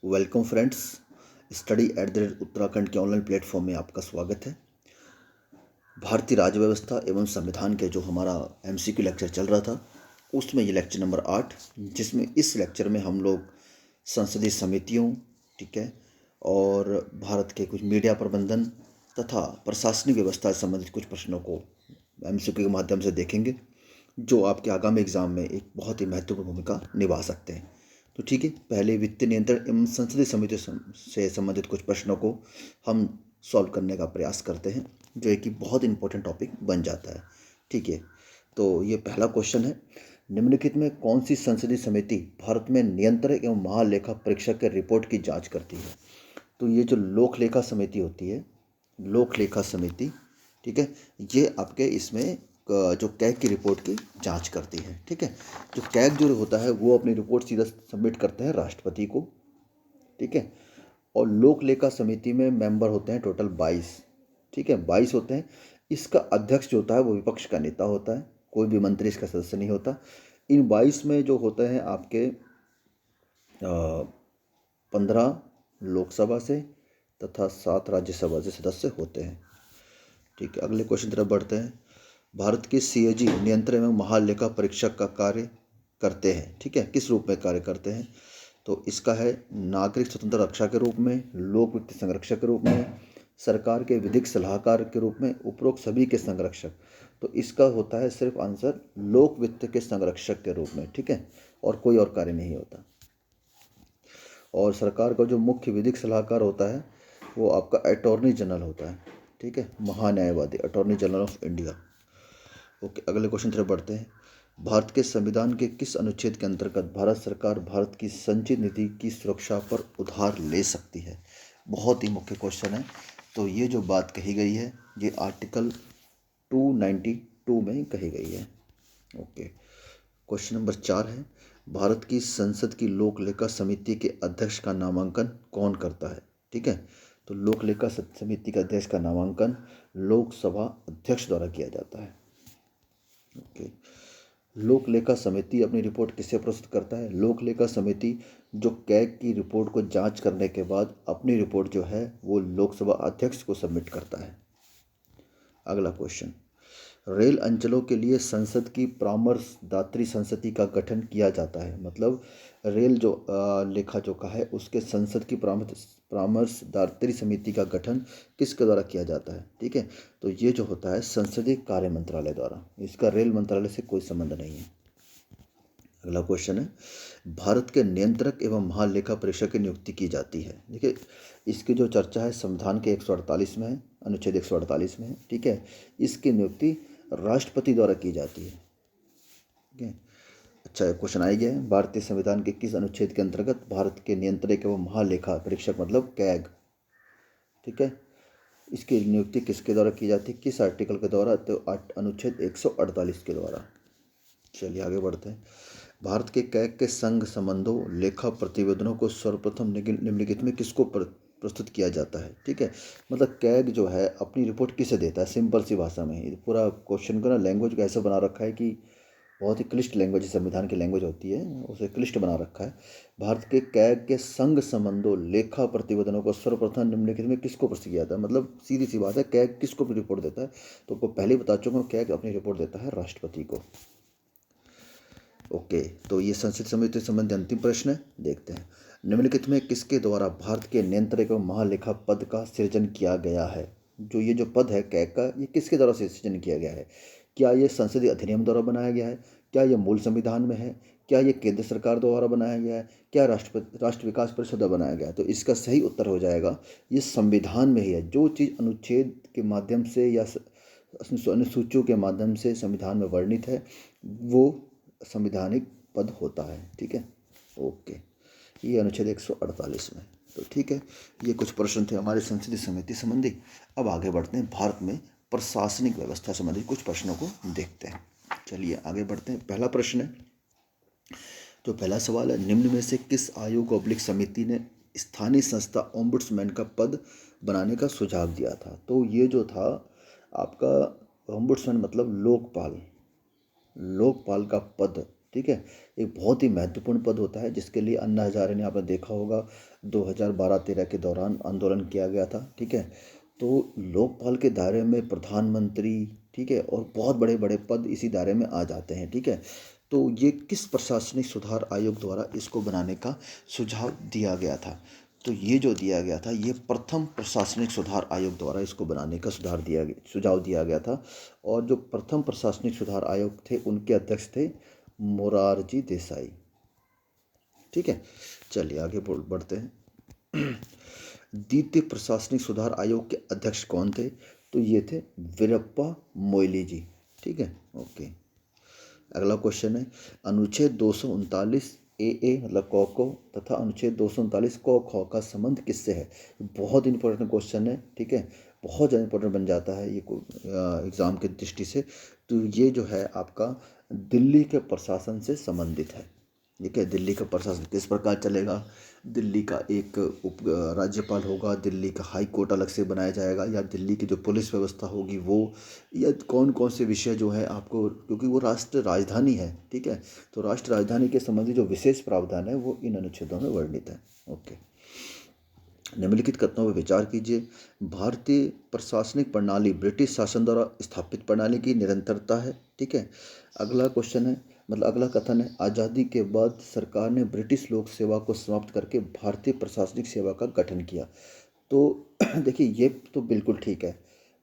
Welcome friends, study at the rate Uttarakhand के online platform में आपका स्वागत है। भारतीय राज्य व्यवस्था एवं संविधान के जो हमारा एमसीक्यू लेक्चर चल रहा था, उसमें ये लेक्चर नंबर 8, जिसमें इस लेक्चर में हम लोग संसदीय समितियों, ठीक है, और भारत के कुछ मीडिया प्रबंधन तथा प्रशासनिक व्यवस्था से संबंधित कुछ प्रश्नों को एमसीक्यू के माध्यम से देखेंगे, जो आपके आगामी एग्जाम में एक बहुत ही महत्वपूर्ण भूमिका निभा सकते हैं। तो ठीक है, पहले वित्तीय नियंत्रण एवं संसदीय समिति से संबंधित कुछ प्रश्नों को हम सॉल्व करने का प्रयास करते हैं, जो एक बहुत इंपॉर्टेंट टॉपिक बन जाता है। ठीक है, तो ये पहला क्वेश्चन है, निम्नलिखित में कौन सी संसदीय समिति भारत में नियंत्रक एवं महालेखा परीक्षक के रिपोर्ट की जांच करती है? तो ये जो लोक लेखा समिति होती है, लोक लेखा समिति, ठीक है, ये आपके इसमें जो कैग की रिपोर्ट की जांच करती है। ठीक है, जो कैग जो होता है वो अपनी रिपोर्ट सीधा सबमिट करते हैं राष्ट्रपति को। ठीक है, और लोक लेखा समिति में मेंबर होते हैं टोटल 22। ठीक है, 22 होते हैं। इसका अध्यक्ष जो होता है वो विपक्ष का नेता होता है, कोई भी मंत्री इसका सदस्य नहीं होता। इन 22 में जो होते हैं आपके 15 लोकसभा से तथा 7 राज्यसभा से सदस्य होते हैं। ठीक है, अगले क्वेश्चन तरफ बढ़ते हैं। भारत के सीएजी नियंत्रण एवं महालेखा परीक्षक का कार्य करते हैं। ठीक है, किस रूप में कार्य करते हैं? तो इसका है नागरिक स्वतंत्र रक्षा के रूप में, लोक वित्त संरक्षक के रूप में, सरकार के विधिक सलाहकार के रूप में, उपरोक्त सभी के संरक्षक। तो इसका होता है सिर्फ आंसर लोक वित्त के संरक्षक के रूप में। ठीक है, और कोई और कार्य नहीं होता। और सरकार का जो मुख्य विधिक सलाहकार होता है वो आपका अटॉर्नी जनरल होता है। ठीक है, महान्यायवादी, attorney general of India. Okay, अगले क्वेश्चन तरफ बढ़ते हैं। भारत के संविधान के किस अनुच्छेद के अंतर्गत भारत सरकार भारत की संचित निधि की सुरक्षा पर उधार ले सकती है? बहुत ही मुख्य क्वेश्चन है। तो ये जो बात कही गई है ये आर्टिकल 292 में कही गई है। ओके, क्वेश्चन नंबर 4 है, भारत की संसद की लोक लेखा समिति के अध्यक्ष का नामांकन कौन करता है? ठीक है, तो लोक लेखा समिति के अध्यक्ष का नामांकन लोकसभा अध्यक्ष द्वारा किया जाता है। ओके, लोक लेखा समिति अपनी रिपोर्ट किससे प्रस्तुत करता है? लोक लेखा समिति जो कैग की रिपोर्ट को जांच करने के बाद अपनी रिपोर्ट जो है वो लोकसभा अध्यक्ष को सबमिट करता है। अगला क्वेश्चन, रेल अंचलों के लिए संसद की परामर्शदात्री संसदीय का गठन किया जाता है। मतलब रेल जो लेखा जोखा है उसके संसद की परामर्शदात्री समिति का गठन किसके द्वारा किया जाता है? ठीक है, तो ये जो होता है संसदीय कार्य मंत्रालय द्वारा। इसका रेल मंत्रालय से कोई संबंध नहीं है। अगला क्वेश्चन है, भारत के नियंत्रक एवं महालेखा परीक्षक की नियुक्ति की जाती है। देखिए, इसकी जो चर्चा है संविधान के 148 में है, अनुच्छेद 148 में है। ठीक है, इसकी नियुक्ति राष्ट्रपति द्वारा की जाती है। ठीक है, अच्छा क्वेश्चन आ गया है, भारतीय संविधान के किस अनुच्छेद के अंतर्गत भारत के नियंत्रक एवं महालेखा परीक्षक मतलब कैग, ठीक है, इसकी नियुक्ति किसके द्वारा की जाती है, किस आर्टिकल के द्वारा? तो अनुच्छेद 148 के द्वारा। चलिए आगे बढ़ते हैं। भारत के कैग के संघ संबंधों लेखा प्रतिवेदनों को सर्वप्रथम निम्नलिखित में किसको प्रस्तुत किया जाता है? ठीक है, मतलब कैग जो है अपनी रिपोर्ट किसे देता है? सिंपल सी भाषा में ही पूरा क्वेश्चन को ना लैंग्वेज को ऐसा बना रखा है कि बहुत ही क्लिष्ट लैंग्वेज, संविधान की लैंग्वेज होती है उसे क्लिष्ट बना रखा है। भारत के कैग के संघ संबंधों लेखा प्रतिवेदनों को सर्वप्रथम निम्नलिखित में किसको प्रस्तुत किया जाता है? मतलब सीधी सी बात है, कैग किसको अपनी रिपोर्ट देता है? तो आपको पहले ही बता चुका हूँ, कैग अपनी रिपोर्ट देता है राष्ट्रपति को। ओके, तो ये संसदीय समिति से संबंधित अंतिम प्रश्न है, देखते हैं। निम्नलिखित में किसके द्वारा भारत के नियंत्रक एवं महालेखा पद का सृजन किया गया है? जो ये जो पद है कैग का, ये किसके द्वारा सृजन किया गया है? क्या ये संसदीय अधिनियम द्वारा बनाया गया है? क्या ये मूल संविधान में है? क्या ये केंद्र सरकार द्वारा बनाया गया है? क्या राष्ट्र विकास परिषद द्वारा बनाया गया है? तो इसका सही उत्तर हो जाएगा ये संविधान में ही है। जो चीज़ अनुच्छेद के माध्यम से या अनुसूचियों के माध्यम से संविधान में वर्णित है वो संविधानिक पद होता है। ठीक है, ओके, ये अनुच्छेद 148 में। तो ठीक है, ये कुछ प्रश्न थे हमारे संसदीय समिति संबंधी। अब आगे बढ़ते हैं, भारत में प्रशासनिक व्यवस्था संबंधी कुछ प्रश्नों को देखते हैं। चलिए आगे बढ़ते हैं। पहला प्रश्न है, तो पहला सवाल है, निम्न में से किस आयोग ऑब्लिक समिति ने स्थानीय संस्था ओम्बुड्समैन का पद बनाने का सुझाव दिया था? तो ये जो था आपका ओम्बुड्समैन मतलब लोकपाल, लोकपाल का पद ठीक है। एक बहुत ही महत्वपूर्ण पद होता है जिसके लिए अन्ना हजारे ने आपने देखा होगा 2012-13 के दौरान आंदोलन किया गया था, ठीक है। तो लोकपाल के दायरे में प्रधानमंत्री, ठीक है, और बहुत बड़े बड़े पद इसी दायरे में आ जाते हैं, ठीक है। तो ये किस प्रशासनिक सुधार आयोग द्वारा इसको बनाने का सुझाव दिया गया था? तो ये जो दिया गया था ये प्रथम प्रशासनिक सुधार आयोग द्वारा इसको बनाने का सुझाव दिया गया था। और जो प्रथम प्रशासनिक सुधार आयोग थे उनके अध्यक्ष थे मोरारजी देसाई, ठीक है। चलिए आगे बढ़ते हैं। द्वितीय प्रशासनिक सुधार आयोग के अध्यक्ष कौन थे? तो ये थे वीरप्पा मोइली जी, ठीक है। ओके, अगला क्वेश्चन है अनुच्छेद 239 ए मतलब को तथा अनुच्छेद 239 ख का संबंध किससे है? बहुत इंपॉर्टेंट क्वेश्चन है, ठीक है। बहुत ज़्यादा इंपॉर्टेंट बन जाता है ये एग्ज़ाम की दृष्टि से। तो ये जो है आपका दिल्ली के प्रशासन से संबंधित है, ठीक है। दिल्ली का प्रशासन किस प्रकार चलेगा? दिल्ली का एक उप राज्यपाल होगा, दिल्ली का हाई कोर्ट अलग से बनाया जाएगा, या दिल्ली की जो पुलिस व्यवस्था होगी वो, या कौन कौन से विषय जो है आपको, क्योंकि वो राष्ट्र राजधानी है, ठीक है। तो राष्ट्र राजधानी के संबंधी जो विशेष प्रावधान है वो इन अनुच्छेदों में वर्णित है। ओके, निम्नलिखित कथनों पर विचार कीजिए। भारतीय प्रशासनिक प्रणाली ब्रिटिश शासन द्वारा स्थापित प्रणाली की निरंतरता है, ठीक है। अगला क्वेश्चन है मतलब अगला कथन है आज़ादी के बाद सरकार ने ब्रिटिश लोक सेवा को समाप्त करके भारतीय प्रशासनिक सेवा का गठन किया। तो देखिए ये तो बिल्कुल ठीक है।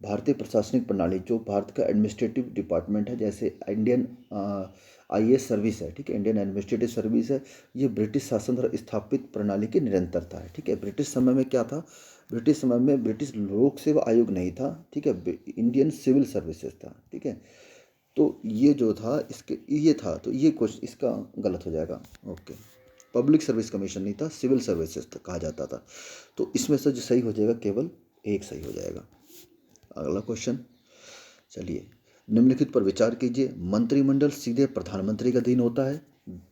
भारतीय प्रशासनिक प्रणाली जो भारत का एडमिनिस्ट्रेटिव डिपार्टमेंट है, जैसे इंडियन आईएएस सर्विस है, ठीक है, इंडियन एडमिनिस्ट्रेटिव सर्विस है, ये ब्रिटिश शासन द्वारा स्थापित प्रणाली की निरंतरता है, ठीक है। ब्रिटिश समय में क्या था? ब्रिटिश समय में ब्रिटिश लोक सेवा आयोग नहीं था, ठीक है, इंडियन सिविल सर्विसेज था, ठीक है। तो ये जो था इसके ये था, तो ये क्वेश्चन इसका गलत हो जाएगा। ओके, पब्लिक सर्विस कमीशन नहीं था, सिविल सर्विसेज कहा जाता था। तो इसमें से जो सही हो जाएगा केवल एक सही हो जाएगा। अगला क्वेश्चन, चलिए निम्नलिखित पर विचार कीजिए। मंत्रिमंडल सीधे प्रधानमंत्री का अधीन होता है।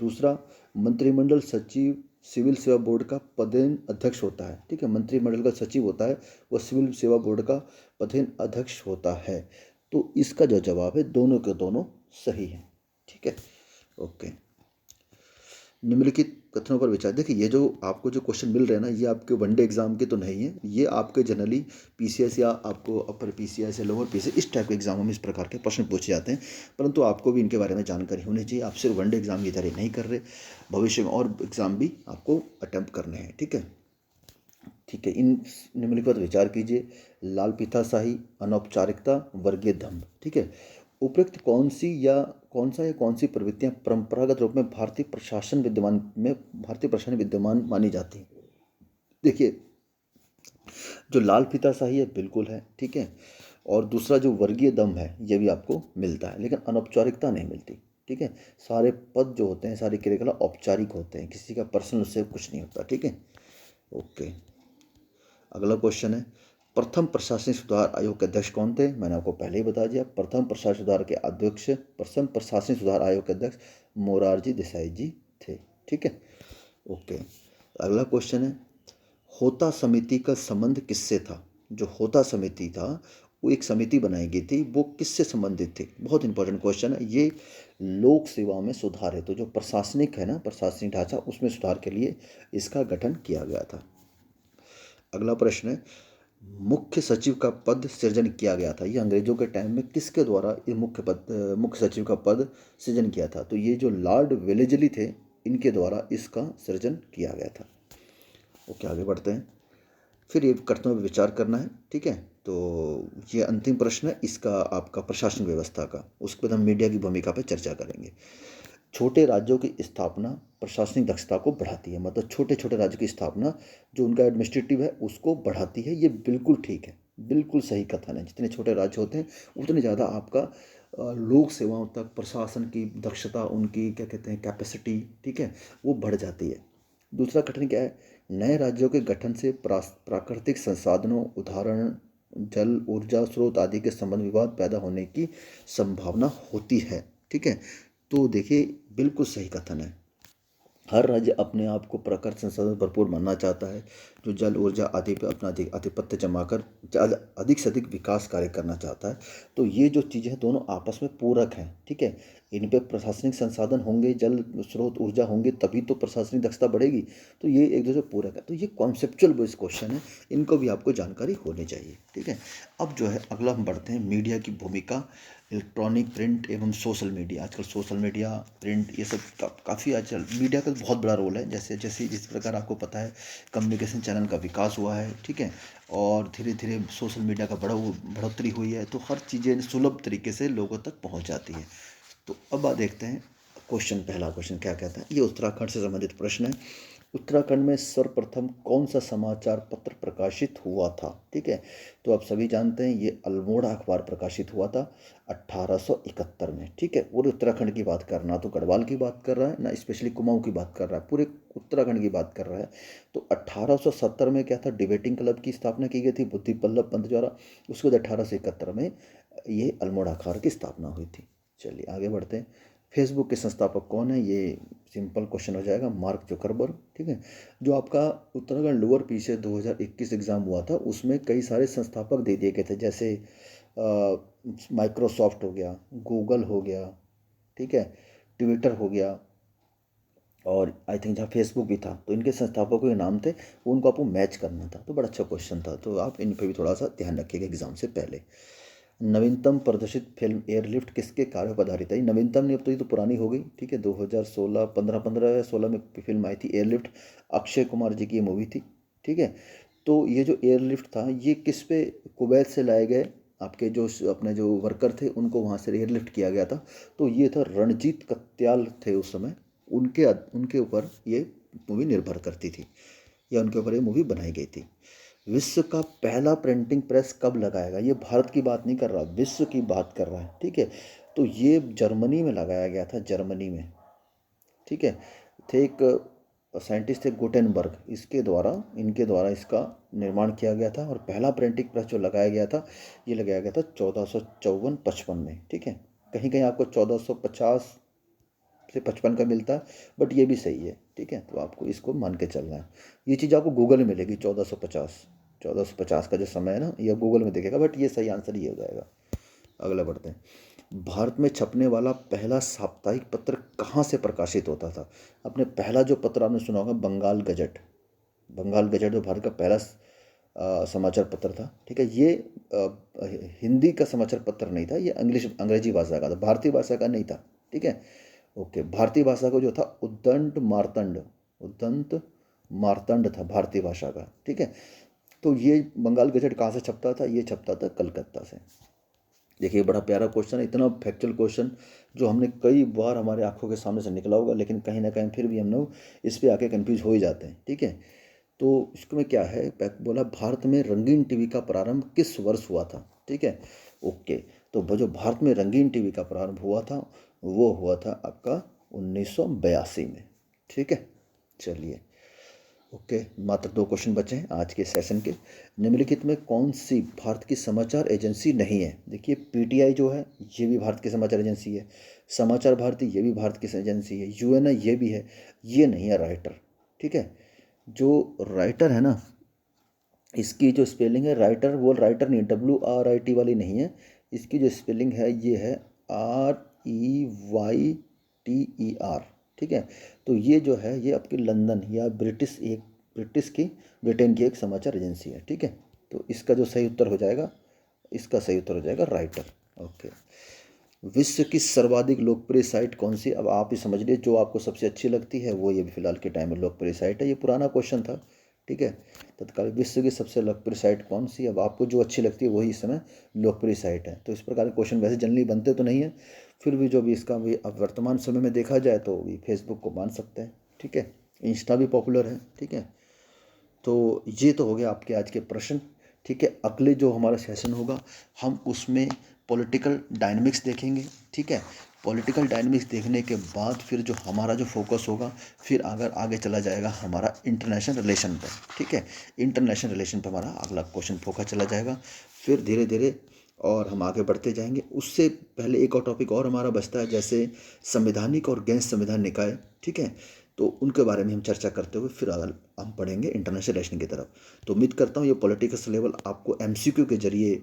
दूसरा, मंत्रिमंडल सचिव सिविल सेवा बोर्ड का पदेन अध्यक्ष होता है, ठीक है। मंत्रिमंडल का सचिव होता है वह सिविल सेवा बोर्ड का पदेन अध्यक्ष होता है। तो इसका जो जवाब है दोनों के दोनों सही है, ठीक है। ओके, निम्नलिखित कथनों पर विचार। देखिए ये जो आपको जो क्वेश्चन मिल रहे हैं ना, ये आपके वनडे एग्जाम के तो नहीं है, ये आपके जनरली पीसीएस या आपको अपर पीसीएस या लोअर पीसीएस इस टाइप के एग्जामों में इस प्रकार के प्रश्न पूछे जाते हैं। परंतु आपको भी इनके बारे में जानकारी होनी चाहिए। आप सिर्फ वनडे एग्जाम की तैयारी नहीं कर रहे, भविष्य में और एग्जाम भी आपको अटेम्प्ट करने हैं, ठीक है। ठीक है, इन निम्नलिखित पर विचार कीजिए। लाल पीताशाही, अनौपचारिकता, वर्गीय दंभ, ठीक है। उपयुक्त कौन सा या कौन सी प्रवृत्तियां परंपरागत रूप में भारतीय प्रशासन विद्यमान मानी जाती हैं? देखिए, जो लाल फीताशाही है बिल्कुल है, ठीक है। और दूसरा जो वर्गीय दम है ये भी आपको मिलता है, लेकिन अनौपचारिकता नहीं मिलती, ठीक है। सारे पद जो होते हैं, सारी क्रियाकलाप औपचारिक होते हैं, किसी का पर्सनल उससे कुछ नहीं होता, ठीक है। ओके, अगला क्वेश्चन है प्रथम प्रशासनिक सुधार आयोग के अध्यक्ष कौन थे? मैंने आपको पहले ही बता दिया। प्रथम प्रशासनिक सुधार आयोग के अध्यक्ष मोरारजी देसाई जी थे, ठीक है। ओके, अगला क्वेश्चन है होता समिति का संबंध किससे था? जो होता समिति था वो एक समिति बनाई गई थी, वो किससे संबंधित थी? बहुत इंपॉर्टेंट क्वेश्चन है ये। लोक सेवा में सुधार है, तो जो प्रशासनिक है ना, प्रशासनिक ढांचा, उसमें सुधार के लिए इसका गठन किया गया था। अगला प्रश्न है मुख्य सचिव का पद सृजन किया गया था, ये अंग्रेजों के टाइम में किसके द्वारा ये मुख्य सचिव का पद सृजन किया था? तो ये जो लॉर्ड वेलेजली थे इनके द्वारा इसका सृजन किया गया था। ओके, आगे बढ़ते हैं। फिर ये कथनों पर विचार करना है, ठीक है। तो ये अंतिम प्रश्न है इसका आपका प्रशासनिक व्यवस्था का, उसके बाद हम मीडिया की भूमिका पर चर्चा करेंगे। छोटे राज्यों की स्थापना प्रशासनिक दक्षता को बढ़ाती है, मतलब छोटे छोटे राज्यों की स्थापना जो उनका एडमिनिस्ट्रेटिव है उसको बढ़ाती है, ये बिल्कुल ठीक है, बिल्कुल सही कथन है। जितने छोटे राज्य होते हैं उतने ज़्यादा आपका लोक सेवाओं तक प्रशासन की दक्षता, उनकी क्या कहते हैं कैपेसिटी, ठीक है, वो बढ़ जाती है। दूसरा कथन क्या है? नए राज्यों के गठन से प्राकृतिक संसाधनों उदाहरण जल, ऊर्जा स्रोत आदि के संबंध विवाद पैदा होने की संभावना होती है, ठीक है। तो देखिए बिल्कुल सही कथन है। हर राज्य अपने आप को प्राकृतिक संसाधन भरपूर मानना चाहता है, जो जल ऊर्जा आदि पर अपना आधिपत्य जमाकर अधिक से अधिक विकास कार्य करना चाहता है। तो ये जो चीज़ें हैं दोनों आपस में पूरक हैं, ठीक है। इन पे प्रशासनिक संसाधन होंगे, जल स्रोत ऊर्जा होंगे, तभी तो प्रशासनिक दक्षता बढ़ेगी। तो ये एक दूसरे पूरक है। तो ये कॉन्सेप्चुअल बेस्ड क्वेश्चन है, इनको भी आपको जानकारी होनी चाहिए, ठीक है। अब जो है अगला हम बढ़ते हैं, मीडिया की भूमिका, इलेक्ट्रॉनिक, प्रिंट एवं सोशल मीडिया। आजकल सोशल मीडिया, प्रिंट, ये सब काफ़ी आजकल मीडिया का बहुत बड़ा रोल है। जैसे जैसे जिस प्रकार आपको पता है कम्युनिकेशन चैनल का विकास हुआ है, ठीक है, और धीरे धीरे सोशल मीडिया का बढ़ोतरी हुई है, तो हर चीज़ें सुलभ तरीके से लोगों तक पहुंच जाती है। तो अब देखते हैं क्वेश्चन, पहला क्वेश्चन क्या कहता है। ये उत्तराखंड से संबंधित प्रश्न है। उत्तराखंड में सर्वप्रथम कौन सा समाचार पत्र प्रकाशित हुआ था, ठीक है। तो आप सभी जानते हैं ये अल्मोड़ा अखबार प्रकाशित हुआ था 1871 में, ठीक है। पूरे उत्तराखंड की बात कर रहा, ना तो गढ़वाल की बात कर रहा है, ना स्पेशली कुमाऊं की बात कर रहा है, पूरे उत्तराखंड की बात कर रहा है। तो 1870 में क्या था, डिबेटिंग क्लब की स्थापना की गई थी बुद्धि बल्लभ पंत द्वारा। उसके बाद 1871 में ये अल्मोड़ा अखबार की स्थापना हुई थी। चलिए आगे बढ़ते हैं। फेसबुक के संस्थापक कौन है, ये सिंपल क्वेश्चन हो जाएगा, मार्क जुकरबर्ग, ठीक है। जो आपका उत्तराखंड लोअर पीछे 2021 एग्ज़ाम हुआ था, उसमें कई सारे संस्थापक दे दिए गए थे, जैसे माइक्रोसॉफ्ट हो गया, गूगल हो गया, ठीक है, ट्विटर हो गया, और आई थिंक जहाँ फेसबुक भी था। तो इनके संस्थापकों के नाम थे, उनको आपको मैच करना था। तो बड़ा अच्छा क्वेश्चन था, तो आप इन पर भी थोड़ा सा ध्यान रखिएगा एग्जाम से पहले। नवीनतम प्रदर्शित फिल्म एयरलिफ्ट किसके कार्य पर आधारित है। नवीनतम नहीं, अब तो ये तो पुरानी हो गई, ठीक है। 2016, 15 या 16 में फिल्म आई थी एयरलिफ्ट, अक्षय कुमार जी की ये मूवी थी, ठीक है। तो ये जो एयरलिफ्ट था ये किस पे, कुवैत से लाए गए आपके जो अपने जो वर्कर थे उनको वहाँ से एयरलिफ्ट किया गया था। तो ये था रणजीत कत्याल थे उस समय, उनके उनके ऊपर ये मूवी निर्भर करती थी, या उनके ऊपर ये मूवी बनाई गई थी। विश्व का पहला प्रिंटिंग प्रेस कब लगाएगा, ये भारत की बात नहीं कर रहा, विश्व की बात कर रहा है, ठीक है। तो ये जर्मनी में लगाया गया था, जर्मनी में, ठीक है। थे एक साइंटिस्ट थे गुटेनबर्ग, इनके द्वारा इसका निर्माण किया गया था। और पहला प्रिंटिंग प्रेस जो लगाया गया था, ये लगाया गया था 1454-55 में, ठीक है। कहीं कहीं आपको 1450 से 55 का मिलता है, बट ये भी सही है, ठीक है। तो आपको इसको मान के चलना है। ये चीज़ आपको गूगल में मिलेगी, 1450 का जो समय है ना, ये गूगल में देखेगा, बट ये सही आंसर ये हो जाएगा। अगला बढ़ते हैं। भारत में छपने वाला पहला साप्ताहिक पत्र कहाँ से प्रकाशित होता था। अपने पहला जो पत्र आपने सुना होगा बंगाल गजट, बंगाल गजट जो भारत का पहला समाचार पत्र था, ठीक है। ये हिंदी का समाचार पत्र नहीं था, ये अंग्रेजी भाषा का था, भारतीय भाषा का नहीं था, ठीक है। ओके, भारतीय भाषा को जो था उद्दंत मार्तंड था भारतीय भाषा का, ठीक है। तो ये बंगाल गजट कहाँ से छपता था, ये छपता था कलकत्ता से। देखिए बड़ा प्यारा क्वेश्चन है, इतना फैक्चुअल क्वेश्चन जो हमने कई बार हमारे आंखों के सामने से निकला होगा, लेकिन कहीं ना कहीं फिर भी हम लोग इस पे आके कंफ्यूज हो ही जाते हैं, ठीक है। तो इसमें क्या है, बोला भारत में रंगीन टीवी का प्रारंभ किस वर्ष हुआ था, ठीक है। ओके, तो वो जो भारत में रंगीन टीवी का प्रारंभ हुआ था वो हुआ था आपका 1982 में, ठीक है। चलिए ओके, मात्र 2 क्वेश्चन बचे हैं आज के सेशन के। निम्नलिखित में कौन सी भारत की समाचार एजेंसी नहीं है। देखिए पीटीआई जो है ये भी भारत की समाचार एजेंसी है, समाचार भारती ये भी भारत की एजेंसी है, यूएनआई ये भी है, ये नहीं है राइटर, ठीक है। जो राइटर है ना, इसकी जो स्पेलिंग है राइटर, वो राइटर नहीं, WRIT वाली नहीं है, इसकी जो स्पेलिंग है ये है REYTER, ठीक है। तो ये जो है ये आपकी लंदन या ब्रिटेन की एक समाचार एजेंसी है, ठीक है। तो इसका जो सही उत्तर हो जाएगा, इसका सही उत्तर हो जाएगा राइटर। ओके, विश्व की सर्वाधिक लोकप्रिय साइट कौन सी। अब आप ही समझ लीजिए जो आपको सबसे अच्छी लगती है वो ये भी फिलहाल के टाइम में लोकप्रिय साइट है। ये पुराना क्वेश्चन था, ठीक है। तत्काल विश्व की सबसे लोकप्रिय साइट कौन सी, अब आपको जो अच्छी लगती है वही इस समय लोकप्रिय साइट है। तो इस प्रकार के क्वेश्चन वैसे जनरली बनते तो नहीं है, फिर भी जो भी इसका भी अब वर्तमान समय में देखा जाए तो भी फेसबुक को मान सकते हैं, ठीक है। इंस्टा भी पॉपुलर है, ठीक है। तो ये तो हो गया आपके आज के प्रश्न, ठीक है। अगले जो हमारा सेशन होगा हम उसमें पॉलिटिकल डायनामिक्स देखेंगे, ठीक है। पॉलिटिकल डायनामिक्स देखने के बाद फिर जो हमारा जो फोकस होगा फिर अगर आगे चला जाएगा हमारा इंटरनेशनल रिलेशन पर, ठीक है। इंटरनेशनल रिलेशन पर हमारा अगला क्वेश्चन फोकस चला जाएगा, फिर धीरे धीरे और हम आगे बढ़ते जाएंगे। उससे पहले एक और टॉपिक और हमारा बचता है, जैसे संवैधानिक और गैर संवैधानिक निकाय, ठीक है। तो उनके बारे में हम चर्चा करते हुए फिर अगर हम पढ़ेंगे इंटरनेशनल रिलेशन की तरफ। तो उम्मीद करता हूँ ये पॉलिटिक्स लेवल आपको एमसीक्यू के जरिए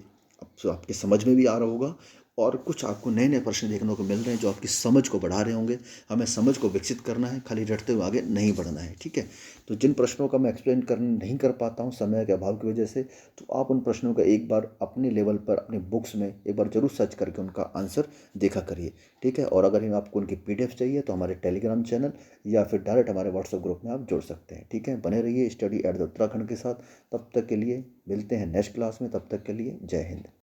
आपके समझ में भी आ रहा होगा, और कुछ आपको नए नए प्रश्न देखने को मिल रहे हैं जो आपकी समझ को बढ़ा रहे होंगे। हमें समझ को विकसित करना है, खाली रटते हुए आगे नहीं बढ़ना है, ठीक है। तो जिन प्रश्नों का मैं एक्सप्लेन कर नहीं कर पाता हूँ समय के अभाव की वजह से, तो आप उन प्रश्नों का एक बार अपने लेवल पर अपनी बुक्स में एक बार जरूर सर्च करके उनका आंसर देखा करिए, ठीक है। और अगर आपको उनकी पीडीएफ चाहिए तो हमारे टेलीग्राम चैनल या फिर डायरेक्ट हमारे व्हाट्सएप ग्रुप में आप जुड़ सकते हैं, ठीक है। बने रहिए स्टडी एट द उत्तराखंड के साथ। तब तक के लिए मिलते हैं नेक्स्ट क्लास में, तब तक के लिए जय हिंद।